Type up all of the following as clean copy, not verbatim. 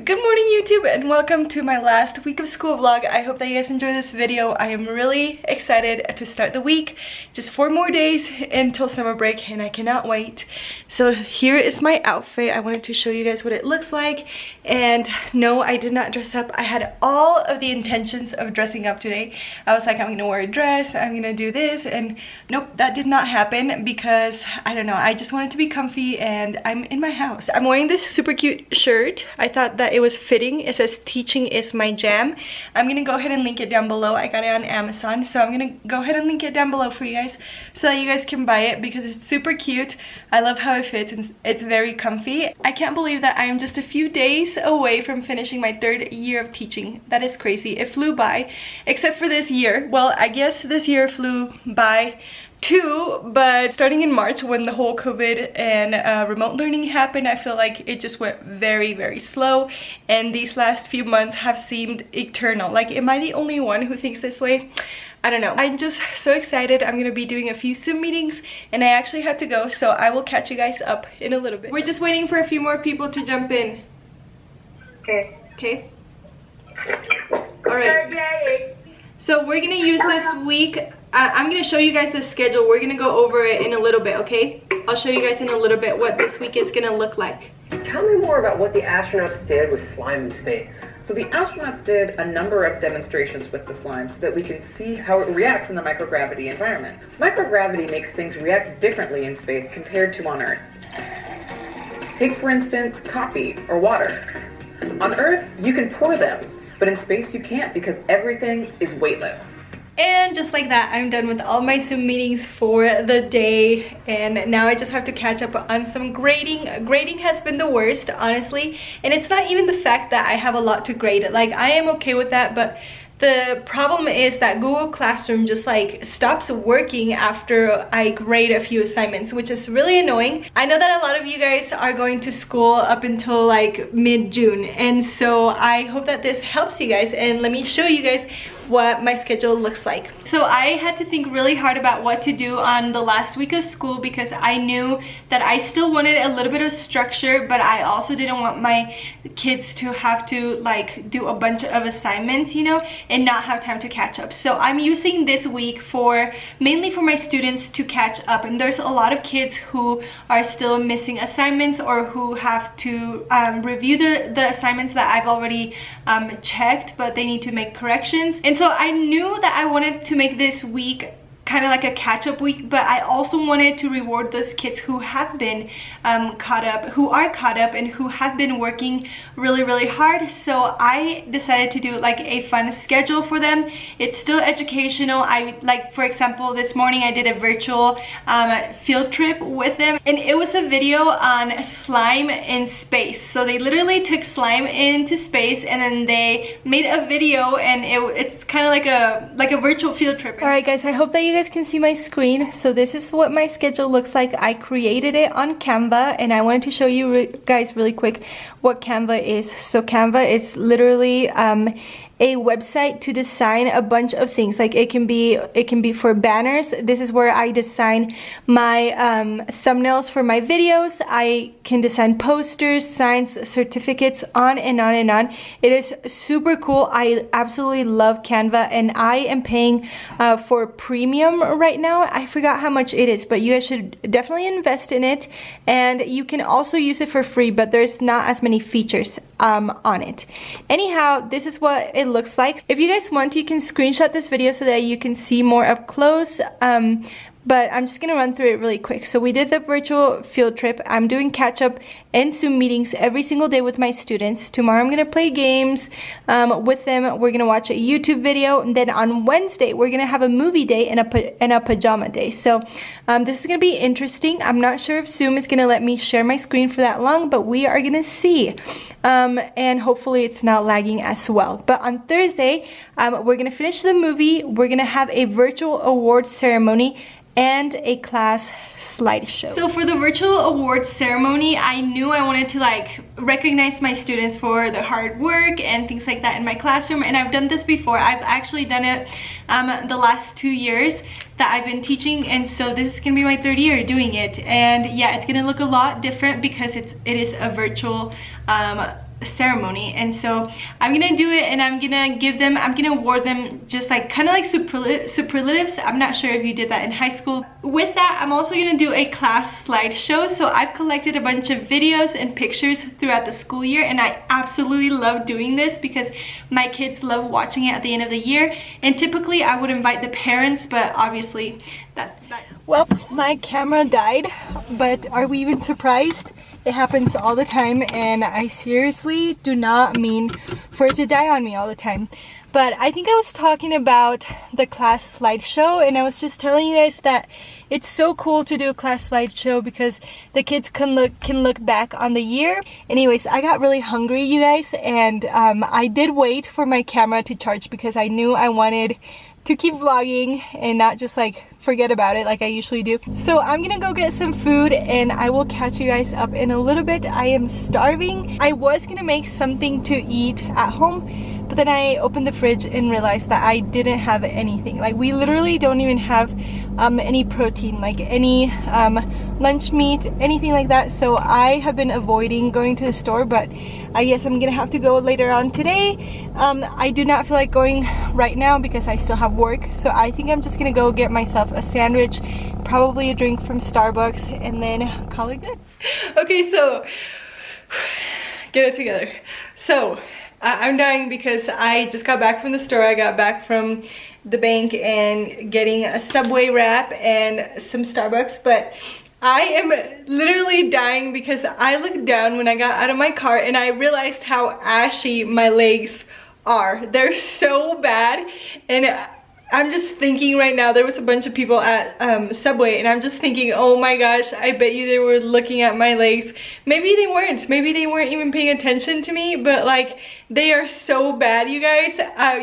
Good morning YouTube and welcome to my last week of school vlog. I hope that you guys enjoy this video. I am really excited to start the week. Just 4 more days until summer break and I cannot wait. So here is my outfit. I wanted to show you guys what it looks like. And no, I did not dress up. I had all of the intentions of dressing up today. I was like, I'm gonna wear a dress, I'm gonna do this, and nope, that did not happen because I don't know, I just wanted to be comfy and I'm in my house. I'm wearing this super cute shirt. I thought that it was fitting. It says teaching is my jam. I'm gonna go ahead and link it down below. I got it on Amazon, so I'm gonna go ahead and link it down below for you guys so that you guys can buy it because it's super cute. I love how it fits and it's very comfy. I can't believe that I am just a few days away from finishing my 3rd year of teaching. That is crazy. It flew by, except for this year. Well, I guess this year flew by too, but starting in March when the whole COVID and remote learning happened, I feel like it just went very slow, and these last few months have seemed eternal. Like, am I the only one who thinks this way? I don't know. I'm just so excited. I'm gonna be doing a few Zoom meetings and I actually had to go, so I will catch you guys up in a little bit. We're just waiting for a few more people to jump in. Okay. All right. So we're gonna use this week. I'm gonna show you guys the schedule. We're gonna go over it in a little bit, okay? I'll show you guys in a little bit what this week is gonna look like. Tell me more about what the astronauts did with slime in space. So the astronauts did a number of demonstrations with the slime so that we can see how it reacts in the microgravity environment. Microgravity makes things react differently in space compared to on Earth. Take, for instance, coffee or water. On Earth, you can pour them, but in space you can't because everything is weightless. And just like that, I'm done with all my Zoom meetings for the day, and now I just have to catch up on some grading. Grading has been the worst, honestly, and it's not even the fact that I have a lot to grade. Like, I am okay with that, but the problem is that Google Classroom just like stops working after I grade a few assignments, which is really annoying. I know that a lot of you guys are going to school up until like mid-June, and so I hope that this helps you guys, and let me show you guys what my schedule looks like. So I had to think really hard about what to do on the last week of school because I knew that I still wanted a little bit of structure, but I also didn't want my kids to have to like do a bunch of assignments, you know, and not have time to catch up. So I'm using this week for mainly for my students to catch up, and there's a lot of kids who are still missing assignments or who have to review the assignments that I've already checked, but they need to make corrections. And so I knew that I wanted to make this week kind of like a catch-up week, but I also wanted to reward those kids who have been caught up, who are caught up, and who have been working really hard. So I decided to do like a fun schedule for them. It's still educational. I like, for example, this morning I did a virtual field trip with them, and it was a video on slime in space. So they literally took slime into space and then they made a video, and it's kind of like a virtual field trip. All right guys, I hope that you guys can see my screen. So this is what my schedule looks like. I created it on Canva, and I wanted to show you guys really quick what Canva is. So Canva is literally a website to design a bunch of things. Like it can be for banners. This is where I design my thumbnails for my videos. I can design posters, signs, certificates, on and on and on. It is super cool. I absolutely love Canva, and I am paying for premium right now. I forgot how much it is, but you guys should definitely invest in it, and you can also use it for free, but there's not as many features on it. Anyhow, this is what it looks like. If you guys want, you can screenshot this video so that you can see more up close, but I'm just gonna run through it really quick. So we did the virtual field trip. I'm doing catch-up and Zoom meetings every single day with my students. Tomorrow I'm gonna play games with them. We're gonna watch a YouTube video, and then on Wednesday we're gonna have a movie day and a pajama day. So this is gonna be interesting. I'm not sure if Zoom is gonna let me share my screen for that long, but we are gonna see. And hopefully it's not lagging as well. But on Thursday, we're gonna finish the movie. We're gonna have a virtual awards ceremony and a class slideshow. So for the virtual awards ceremony, I knew I wanted to like recognize my students for the hard work and things like that in my classroom, and I've done this before. I've actually done it the last 2 years that I've been teaching, and so this is gonna be my 3rd year doing it. And yeah, it's gonna look a lot different because it is a virtual ceremony, and so I'm gonna do it, and I'm gonna award them just like kind of like superlatives. I'm not sure if you did that in high school. With that, I'm also gonna do a class slideshow. So I've collected a bunch of videos and pictures throughout the school year, and I absolutely love doing this because my kids love watching it at the end of the year. And typically I would invite the parents, but obviously well, my camera died, but are we even surprised? It happens all the time, and I seriously do not mean for it to die on me all the time. But I think I was talking about the class slideshow, and I was just telling you guys that it's so cool to do a class slideshow because the kids can look back on the year. Anyways, I got really hungry, you guys, and I did wait for my camera to charge because I knew I wanted to keep vlogging and not just like forget about it like I usually do. So I'm gonna go get some food, and I will catch you guys up in a little bit. I am starving. I was gonna make something to eat at home, but then I opened the fridge and realized that I didn't have anything. Like, we literally don't even have any protein, like any lunch meat, anything like that. So I have been avoiding going to the store, but I guess I'm gonna have to go later on today. I do not feel like going right now because I still have work, so I think I'm just gonna go get myself a sandwich, probably a drink from Starbucks, and then call it good. Okay, so get it together. So I'm dying because I just got back from the store. I got back from the bank and getting a Subway wrap and some Starbucks, but I am literally dying because I looked down when I got out of my car and I realized how ashy my legs are. They're so bad, and I'm just thinking right now, there was a bunch of people at Subway, and I'm just thinking, oh my gosh, I bet you they were looking at my legs. Maybe they weren't even paying attention to me, but like, they are so bad, you guys.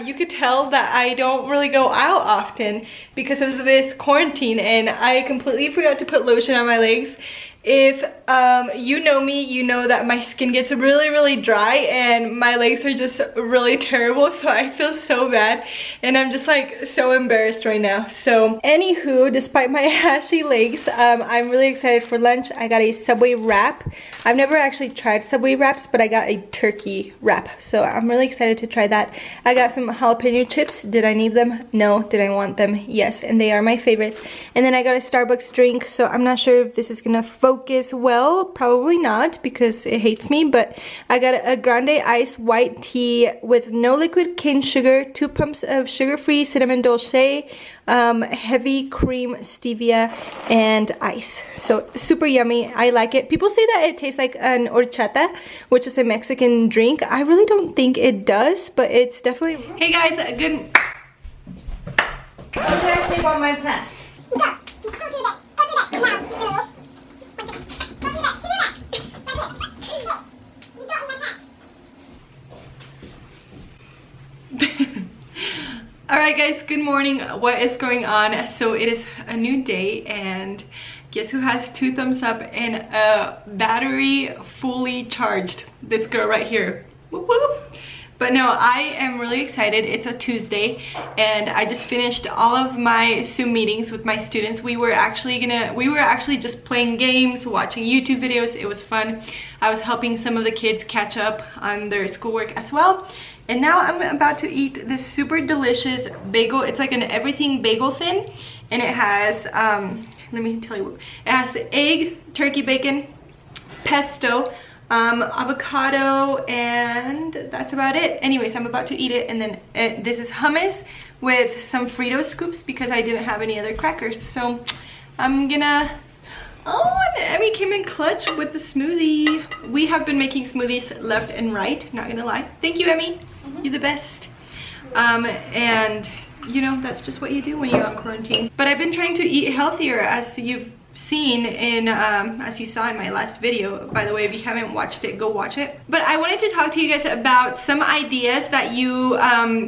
You could tell that I don't really go out often because of this quarantine, and I completely forgot to put lotion on my legs. If you know me, you know that my skin gets really dry and my legs are just really terrible, so I feel so bad and I'm just like so embarrassed right now. So anywho, despite my ashy legs, I'm really excited for lunch. I got a Subway wrap. I've never actually tried Subway wraps, but I got a turkey wrap, so I'm really excited to try that. I got some jalapeno chips. Did I need them? No. Did I want them? Yes, and they are my favorites. And then I got a Starbucks drink, so I'm not sure if this is gonna focus well. Probably not because it hates me, but I got a grande ice white tea with no liquid cane sugar, 2 pumps of sugar-free cinnamon dolce, heavy cream stevia, and ice. So super yummy. I like it. People say that it tastes like an horchata, which is a Mexican drink. I really don't think it does, but it's definitely... Hey guys, good... What did I say about my plants? Alright guys, good morning. What is going on? So it is a new day, and guess who has 2 thumbs up and a battery fully charged? This girl right here. Whoop, whoop. But no, I am really excited. It's a Tuesday and I just finished all of my Zoom meetings with my students. We were actually just playing games, watching YouTube videos. It was fun. I was helping some of the kids catch up on their schoolwork as well. And now I'm about to eat this super delicious bagel. It's like an everything bagel thin, and it has, let me tell you, it has egg, turkey bacon, pesto, avocado, and that's about it. Anyways, I'm about to eat it, and then this is hummus with some Frito scoops because I didn't have any other crackers. So I'm gonna... Oh, and Emmy came in clutch with the smoothie. We have been making smoothies left and right, not gonna lie. Thank you, Emmy. You're the best. And you know, that's just what you do when you're on quarantine. But I've been trying to eat healthier, as you've seen in as you saw in my last video. By the way, if you haven't watched it, go watch it. But I wanted to talk to you guys about some ideas that you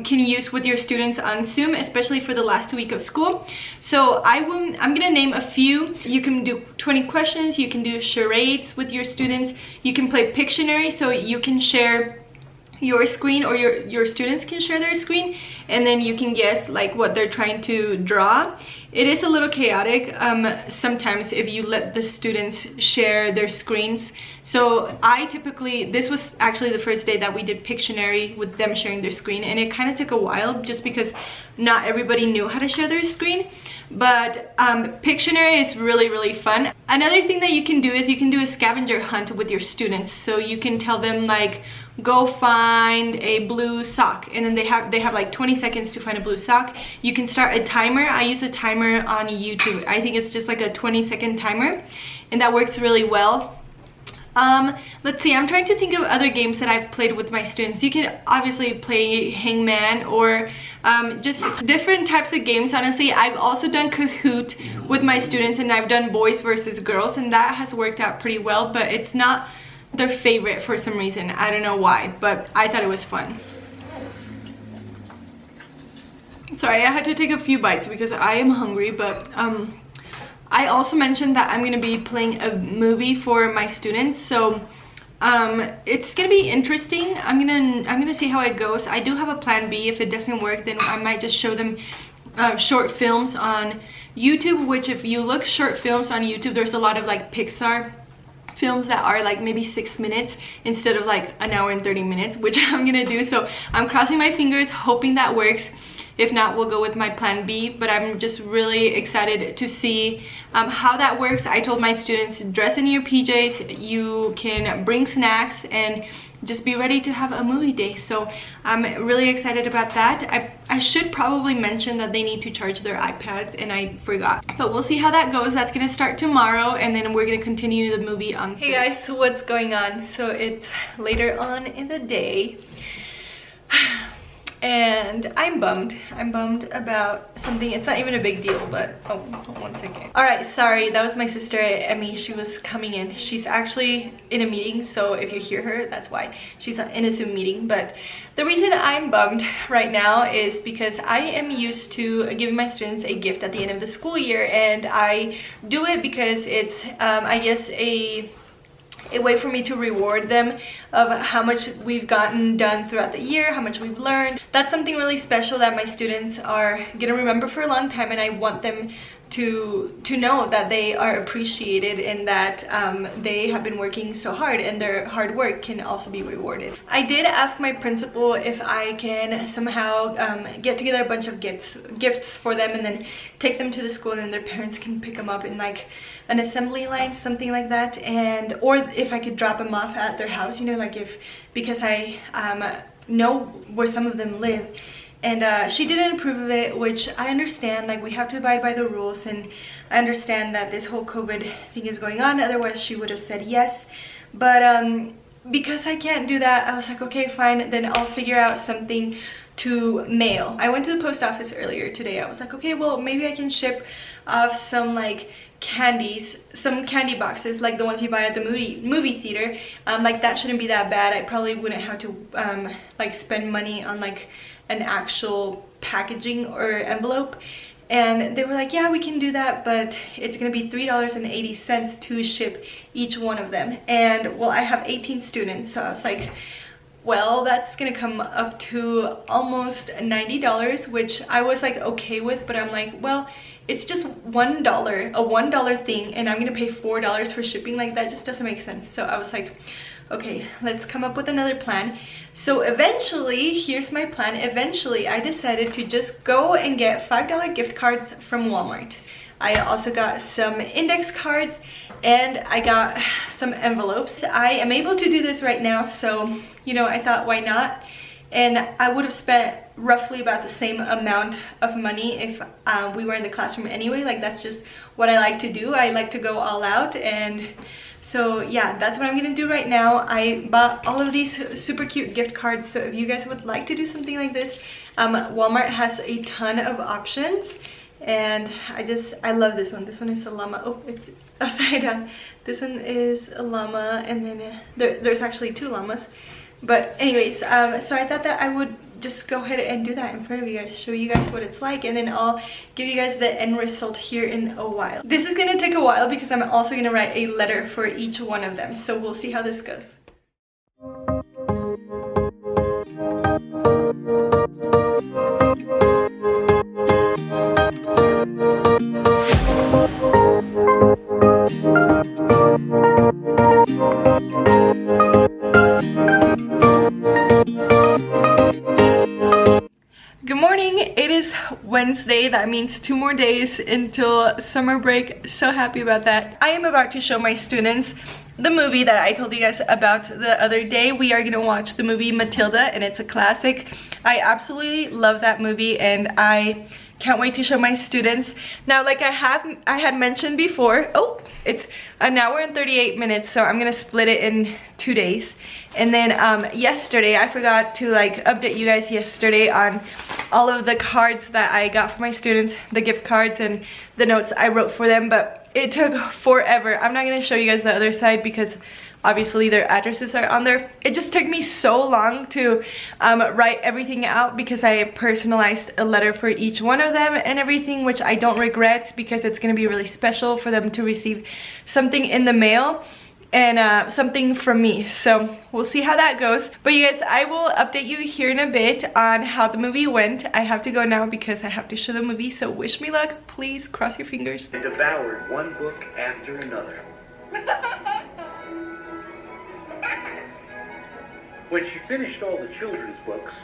can use with your students on Zoom, especially for the last week of school. So I'm gonna name a few. You can do 20 questions, you can do charades with your students, you can play Pictionary, so you can share your screen, or your students can share their screen, and then you can guess like what they're trying to draw. It is a little chaotic sometimes if you let the students share their screens. So I typically, this was actually the first day that we did Pictionary with them sharing their screen, and it kind of took a while just because not everybody knew how to share their screen. But Pictionary is really fun. Another thing that you can do is you can do a scavenger hunt with your students. So you can tell them like, go find a blue sock, and then they have like 20 seconds to find a blue sock. You can start a timer. I use a timer on YouTube. I think it's just like a 20-second timer, and that works really well. Let's see, I'm trying to think of other games that I've played with my students. You can obviously play Hangman, or just different types of games. Honestly, I've also done Kahoot with my students, and I've done boys versus girls, and that has worked out pretty well, but it's not their favorite for some reason. I don't know why, but I thought it was fun. Sorry, I had to take a few bites because I am hungry, but I also mentioned that I'm gonna be playing a movie for my students, so it's gonna be interesting. I'm gonna see how it goes. I do have a plan B. If it doesn't work, then I might just show them short films on YouTube, which if you look short films on YouTube, there's a lot of like Pixar films that are like maybe 6 minutes instead of like an hour and 30 minutes, which I'm gonna do. So I'm crossing my fingers, hoping that works. If not, we'll go with my plan B, but I'm just really excited to see how that works. I told my students, dress in your PJs, you can bring snacks, and just be ready to have a movie day. So I'm really excited about that. I should probably mention that they need to charge their iPads, and I forgot. But we'll see how that goes. That's gonna start tomorrow, and then we're gonna continue the movie on Thursday. Hey guys, so what's going on? So it's later on in the day. And I'm bummed about something. It's not even a big deal, but oh, 1 second. All right, sorry, that was my sister Emmy. She was coming in. She's actually in a meeting, so if you hear her, that's why. She's in a Zoom meeting. But the reason I'm bummed right now is because I am used to giving my students a gift at the end of the school year, and I do it because it's I guess a way for me to reward them of how much we've gotten done throughout the year, how much we've learned. That's something really special that my students are gonna remember for a long time, and I want them to know that they are appreciated, and that they have been working so hard, and their hard work can also be rewarded. I did ask my principal if I can somehow get together a bunch of gifts for them, and then take them to the school, and then their parents can pick them up in like an assembly line, something like that, and or if I could drop them off at their house, you know, like because I know where some of them live. And she didn't approve of it, which I understand. Like, we have to abide by the rules, and I understand that this whole COVID thing is going on. Otherwise, she would have said yes. But because I can't do that, I was like, okay, fine, then I'll figure out something to mail. I went to the post office earlier today. I was like, okay, well, maybe I can ship off some like candies, some candy boxes like the ones you buy at the movie theater. Like, that shouldn't be that bad. I probably wouldn't have to like spend money on like an actual packaging or envelope. And they were like, yeah, we can do that, but it's gonna be $3.80 to ship each one of them. And well, I have 18 students, so I was like, well, that's gonna come up to almost $90, which I was like okay with, but I'm like, well, it's just $1, a $1 thing, and I'm gonna pay $4 for shipping. Like, that just doesn't make sense. So I was like, okay, let's come up with another plan. So eventually, here's my plan. Eventually, I decided to just go and get $5 gift cards from Walmart. I also got some index cards, and I got some envelopes. I am able to do this right now, so, you know, I thought, why not? And I would have spent roughly about the same amount of money if we were in the classroom anyway. Like, that's just what I like to do. I like to go all out, and so yeah, that's what I'm gonna do right now. I bought all of these super cute gift cards, so if you guys would like to do something like this, Walmart has a ton of options, and I love this one. This one is a llama. Oh, it's upside down. This one is a llama, and then there's actually 2 llamas. But anyways, so I thought that I would just go ahead and do that in front of you guys, show you guys what it's like, and then I'll give you guys the end result here in a while. This is gonna take a while because I'm also gonna write a letter for each one of them, so we'll see how this goes. Good morning. It is Wednesday. That means 2 more days until summer break. So happy about that. I am about to show my students the movie that I told you guys about the other day. We are gonna watch the movie Matilda, and it's a classic. I absolutely love that movie, and I can't wait to show my students. Now, like I had mentioned before, it's an hour and 38 minutes, so I'm gonna split it in 2 days. And then yesterday, I forgot to like update you guys yesterday on all of the cards that I got for my students, the gift cards and the notes I wrote for them, but it took forever. I'm not gonna show you guys the other side because obviously their addresses are on there. It just took me so long to write everything out because I personalized a letter for each one of them and everything, which I don't regret because it's gonna be really special for them to receive something in the mail and something from me. So we'll see how that goes. But you guys, I will update you here in a bit on how the movie went. I have to go now because I have to show the movie, so wish me luck. Please cross your fingers. And devoured one book after another. When she finished all the children's books,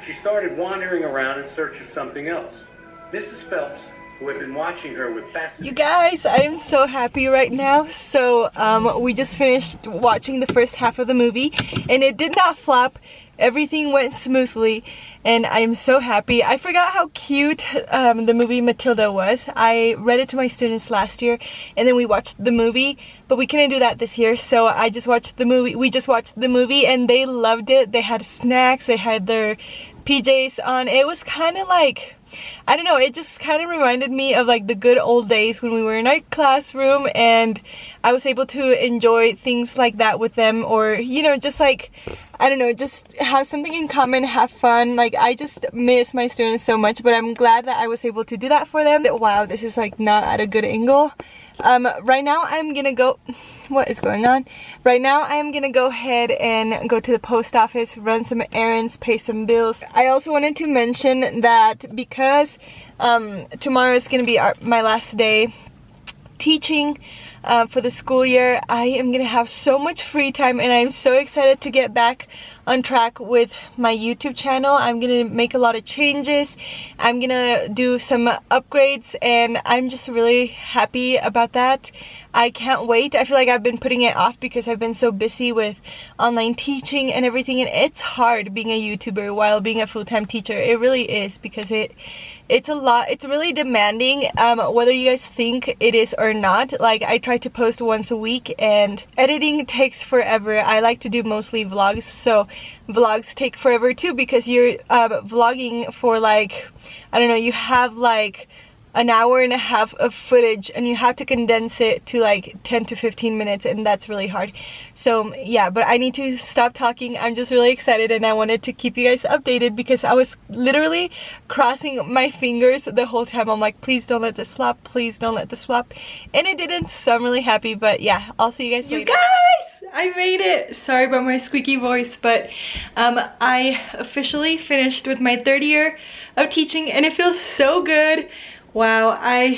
she started wandering around in search of something else. Mrs. Phelps, who had been watching her with fascination. You guys, I am so happy right now. So we just finished watching the first half of the movie and it did not flop. Everything went smoothly and I am so happy. I forgot how cute the movie Matilda was. I read it to my students last year and then we watched the movie, but we couldn't do that this year, so I just watched the movie. We just watched the movie and they loved it. They had snacks, they had their PJs on. It was kind of like, I don't know, it just kind of reminded me of like the good old days when we were in our classroom and I was able to enjoy things like that with them, or you know, just like, I don't know, just have something in common, have fun. Like, I just miss my students so much, but I'm glad that I was able to do that for them. Wow, this is like not at a good angle. Right now I'm gonna go, what is going on? Right now I'm gonna go ahead and go to the post office, run some errands, pay some bills. I also wanted to mention that because tomorrow is gonna be my last day teaching for the school year, I am gonna have so much free time and I'm so excited to get back on track with my YouTube channel. I'm gonna make a lot of changes. I'm gonna do some upgrades and I'm just really happy about that. I can't wait. I feel like I've been putting it off because I've been so busy with online teaching and everything, and it's hard being a YouTuber while being a full-time teacher. It really is, because it's a lot. It's really demanding, whether you guys think it is or not. Like, I try to post once a week and editing takes forever. I like to do mostly vlogs, so vlogs take forever too, because you're vlogging for like, I don't know, you have like an hour and a half of footage and you have to condense it to like 10 to 15 minutes, and that's really hard. So yeah, but I need to stop talking. I'm just really excited and I wanted to keep you guys updated because I was literally crossing my fingers the whole time. I'm like, please don't let this flop, please don't let this flop, and it didn't, so I'm really happy. But yeah, I'll see you guys later. You guys, I made it. Sorry about my squeaky voice, but I officially finished with my 3rd year of teaching and it feels so good. Wow, I'm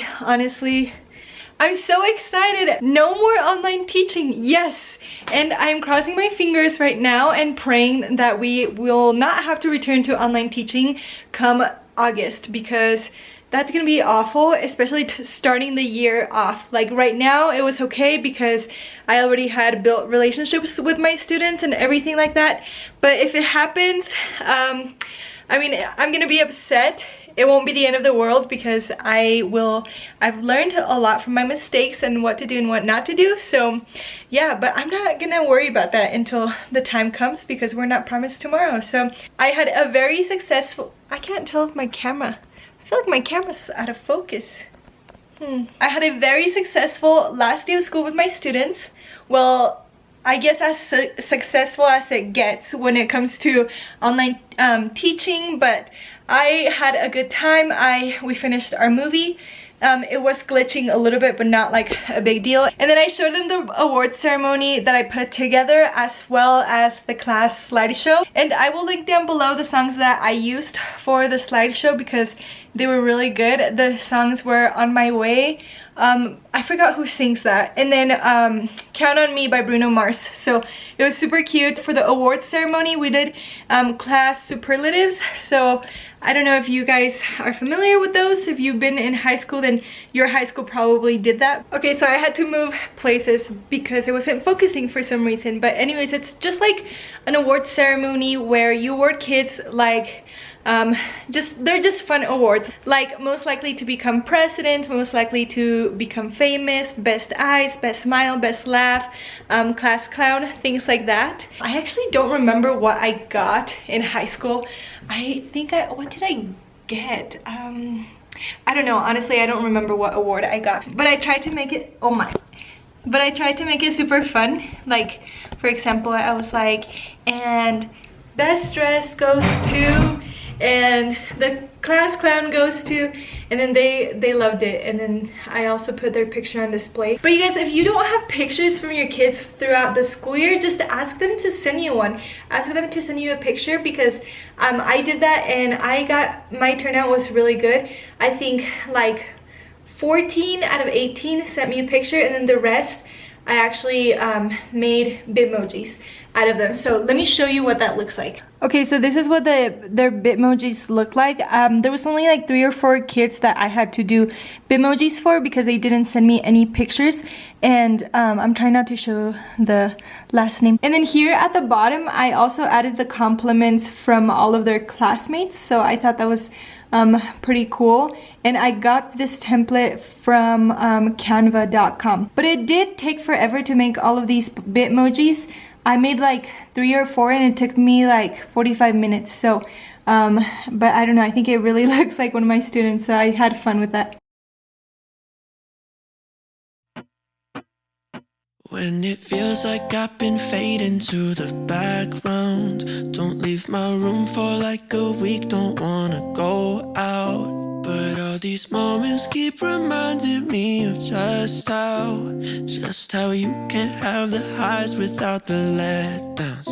so excited. No more online teaching, yes. And I'm crossing my fingers right now and praying that we will not have to return to online teaching come August, because that's gonna be awful, especially starting the year off. Like right now it was okay because I already had built relationships with my students and everything like that. But if it happens, I mean, I'm gonna be upset. It won't be the end of the world because I've learned a lot from my mistakes and what to do and what not to do. So yeah, but I'm not gonna worry about that until the time comes because we're not promised tomorrow. So I had a very successful, I can't tell if my camera, I feel like my camera's out of focus. I had a very successful last day of school with my students. Well, I guess as successful as it gets when it comes to online teaching, but I had a good time. We finished our movie. It was glitching a little bit, but not like a big deal. And then I showed them the award ceremony that I put together, as well as the class slideshow. And I will link down below the songs that I used for the slideshow because they were really good. The songs were On My Way. I I forgot who sings that. And then Count on Me by Bruno Mars. So it was super cute. For the awards ceremony, we did class superlatives. So I don't know if you guys are familiar with those. If you've been in high school, then your high school probably did that. Okay, so I had to move places because it wasn't focusing for some reason. But anyways, it's just like an awards ceremony where you award kids like they're just fun awards, like most likely to become president, most likely to become famous, best eyes, best smile, best laugh, class clown, things like that. I actually don't remember what I got in high school. What did I get? I don't know, honestly I don't remember what award I got, but I tried to make it, but I tried to make it super fun. Like, for example, I was like, and best dress goes to, and the class clown goes to, and then they loved it. And then I also put their picture on display. But you guys, if you don't have pictures from your kids throughout the school year, just ask them to send you one. Ask them to send you a picture, because I did that and my turnout was really good. I think like 14 out of 18 sent me a picture, and then the rest I actually made Bitmojis out of them. So let me show you what that looks like. Okay, so this is what their Bitmojis look like. There was only like 3 or 4 kids that I had to do Bitmojis for because they didn't send me any pictures. And I'm trying not to show the last name. And then here at the bottom, I also added the compliments from all of their classmates. So I thought that was pretty cool. And I got this template from canva.com. But it did take forever to make all of these Bitmojis. I made like 3 or 4 and it took me like 45 minutes. So, but I don't know, I think it really looks like one of my students, so I had fun with that. When it feels like I've been fading to the background, don't leave my room for like a week, don't wanna go out. But all these moments keep reminding me of just how you can't have the highs without the letdowns.